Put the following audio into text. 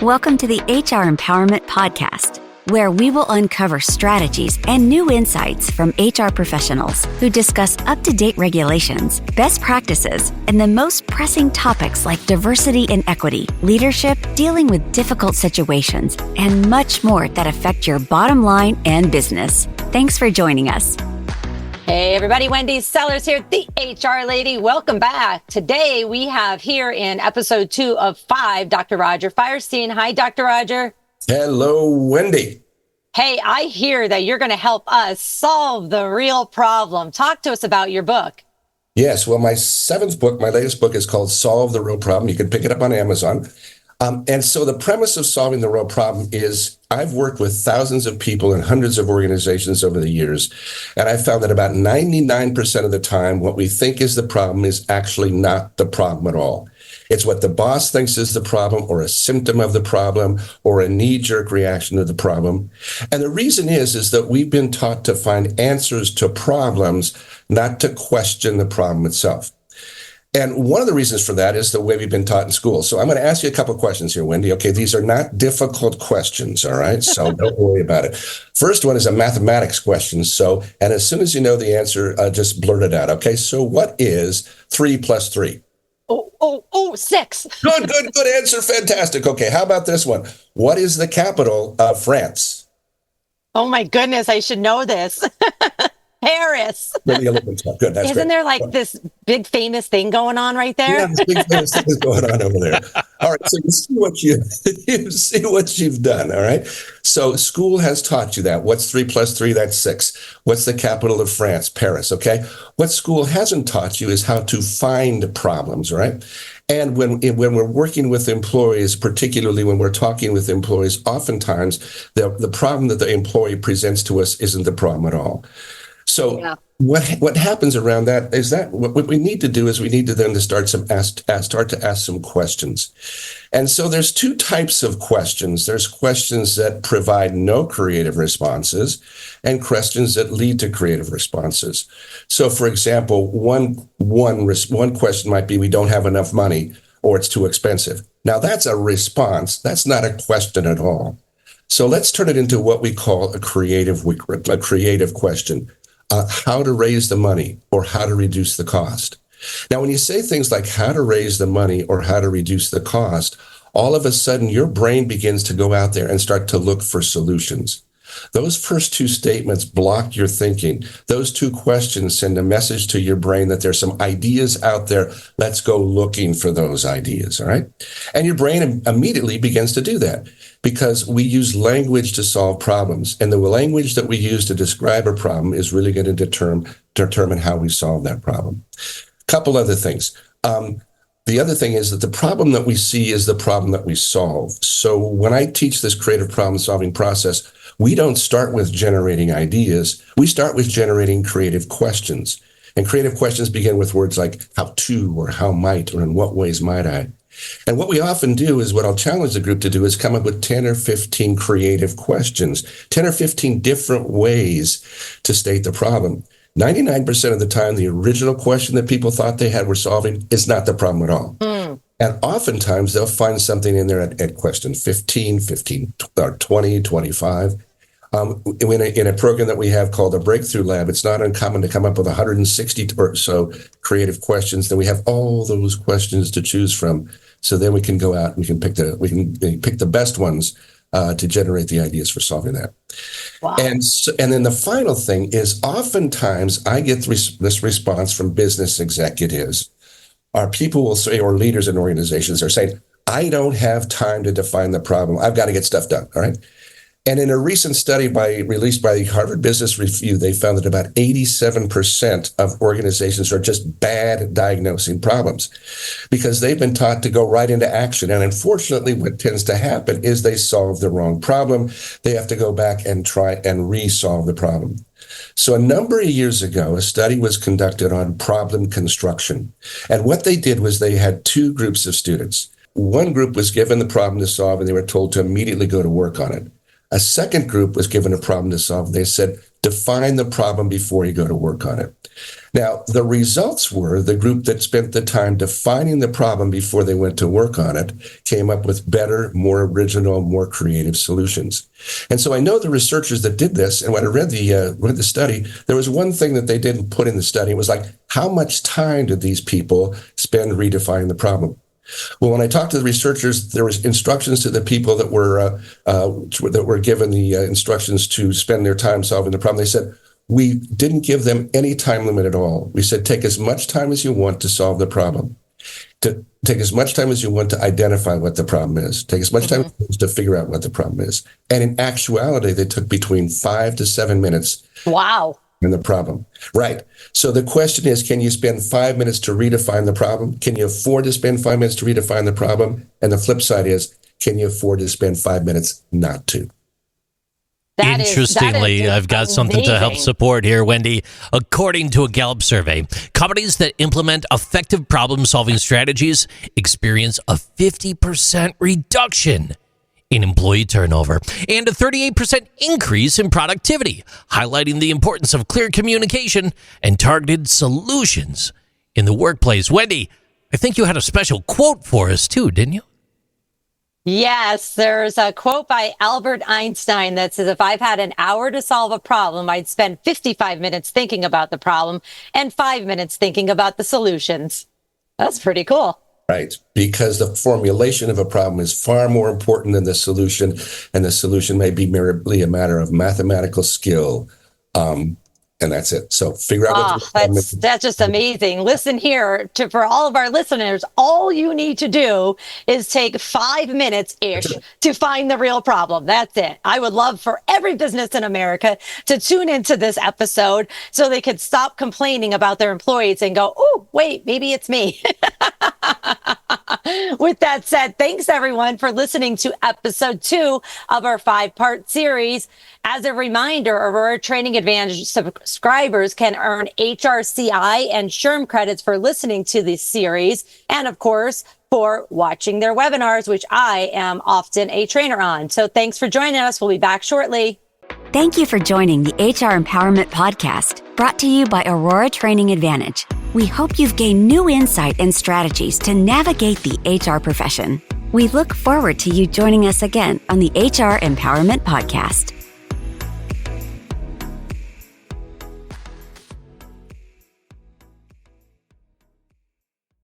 Welcome to the HR Empowerment Podcast, where we will uncover strategies and new insights from HR professionals who discuss up-to-date regulations, best practices, and the most pressing topics like diversity and equity, leadership, dealing with difficult situations, and much more that affect your bottom line and business. Thanks for joining us. Hey everybody, Wendy Sellers here, the HR lady. Welcome back. Today we have here in episode 2 of 5, Dr. Roger Firestien. Hi, Dr. Roger. Hello, Wendy. Hey, I hear that you're going to help us solve the real problem. Talk to us about your book. Yes, well, my 7th book, my latest book is called Solve the Real Problem. You can pick it up on Amazon. And so the premise of solving the real problem is I've worked with thousands of people and hundreds of organizations over the years, and I found that about 99% of the time, what we think is the problem is actually not the problem at all. It's what the boss thinks is the problem, or a symptom of the problem, or a knee-jerk reaction to the problem. And the reason is that we've been taught to find answers to problems, not to question the problem itself. And one of the reasons for that is the way we've been taught in school. So I'm going to ask you a couple of questions here, Wendy. Okay, these are not difficult questions, all right? So don't worry about it. First one is a mathematics question. And as soon as you know the answer, just blurt it out, okay? So what is 3 plus 3? 6. Good answer. Fantastic. Okay, how about this one? What is the capital of France? Oh my goodness, I should know this. Paris. Good, that's Isn't great. there like this big famous thing going on right there? Yeah, this big famous thing is going on over there. All right, so you see what you've done, all right? So school has taught you that. What's 3 plus 3? That's 6. What's the capital of France? Paris, okay? What school hasn't taught you is how to find problems, right? And when we're working with employees, particularly when we're talking with employees, oftentimes the problem that the employee presents to us isn't the problem at all. So what happens around that is that what we need to do is we need to then to start to ask some questions. And so there's 2 types of questions. There's questions that provide no creative responses and questions that lead to creative responses. So for example, one question might be, we don't have enough money or it's too expensive. Now that's a response. That's not a question at all. So let's turn it into what we call a creative question. How to raise the money or how to reduce the cost. Now, when you say things like how to raise the money or how to reduce the cost, all of a sudden your brain begins to go out there and start to look for solutions. Those first 2 statements block your thinking. Those 2 questions send a message to your brain that there's some ideas out there. Let's go looking for those ideas, all right? And your brain immediately begins to do that because we use language to solve problems. And the language that we use to describe a problem is really going to determine how we solve that problem. Couple other things. The other thing is that the problem that we see is the problem that we solve. So when I teach this creative problem-solving process, we don't start with generating ideas. We start with generating creative questions. And creative questions begin with words like how to, or how might, or in what ways might I. And what we often do is what I'll challenge the group to do is come up with 10 or 15 creative questions, 10 or 15 different ways to state the problem. 99% of the time, the original question that people thought they were solving is not the problem at all. And oftentimes they'll find something in there at question 15, or 20, 25. In a program that we have called the Breakthrough Lab, it's not uncommon to come up with 160 or so creative questions. Then we have all those questions to choose from. So then we can go out and we can pick the best ones to generate the ideas for solving that. Wow. And then the final thing is oftentimes I get this response from business executives. Our people will say, or leaders in organizations are saying, I don't have time to define the problem. I've got to get stuff done. All right. And in a recent study released by the Harvard Business Review, they found that about 87% of organizations are just bad at diagnosing problems because they've been taught to go right into action. And unfortunately, what tends to happen is they solve the wrong problem. They have to go back and try and re-solve the problem. So a number of years ago, a study was conducted on problem construction. And what they did was they had 2 groups of students. One group was given the problem to solve, and they were told to immediately go to work on it. A second group was given a problem to solve. They said, Define the problem before you go to work on it. Now, the results were the group that spent the time defining the problem before they went to work on it came up with better, more original, more creative solutions. And so I know the researchers that did this, and when I read the study, there was one thing that they didn't put in the study. It was like, how much time did these people spend redefining the problem? Well, when I talked to the researchers, there was instructions to the people that were given the instructions to spend their time solving the problem. They said, we didn't give them any time limit at all. We said, take as much time as you want to solve the problem. To take as much time as you want to identify what the problem is. Take as much time as you want to figure out what the problem is. And in actuality, they took between 5 to 7 minutes. Wow. In the problem. Right. So the question is, can you spend 5 minutes to redefine the problem? Can you afford to spend 5 minutes to redefine the problem? And the flip side is, can you afford to spend 5 minutes not to? Interestingly, I've got something to help support here, Wendy. According to a Gallup survey, companies that implement effective problem-solving strategies experience a 50% reduction in employee turnover and a 38% increase in productivity, highlighting the importance of clear communication and targeted solutions in the workplace. Wendy, I think you had a special quote for us too, didn't you? Yes, there's a quote by Albert Einstein that says, if I've had an hour to solve a problem, I'd spend 55 minutes thinking about the problem and 5 minutes thinking about the solutions. That's pretty cool. Right, because the formulation of a problem is far more important than the solution, and the solution may be merely a matter of mathematical skill. And that's it. So figure out that's just amazing. Listen here, for all of our listeners, all you need to do is take 5 minutes-ish to find the real problem. That's it. I would love for every business in America to tune into this episode so they could stop complaining about their employees and go, oh, wait, maybe it's me. With that said, thanks everyone for listening to episode 2 of our 5-part series. As a reminder, Aurora Training Advantage subscribers can earn HRCI and SHRM credits for listening to this series, and of course, for watching their webinars, which I am often a trainer on. So thanks for joining us. We'll be back shortly. Thank you for joining the HR Empowerment Podcast, brought to you by Aurora Training Advantage. We hope you've gained new insight and strategies to navigate the HR profession. We look forward to you joining us again on the HR Empowerment Podcast.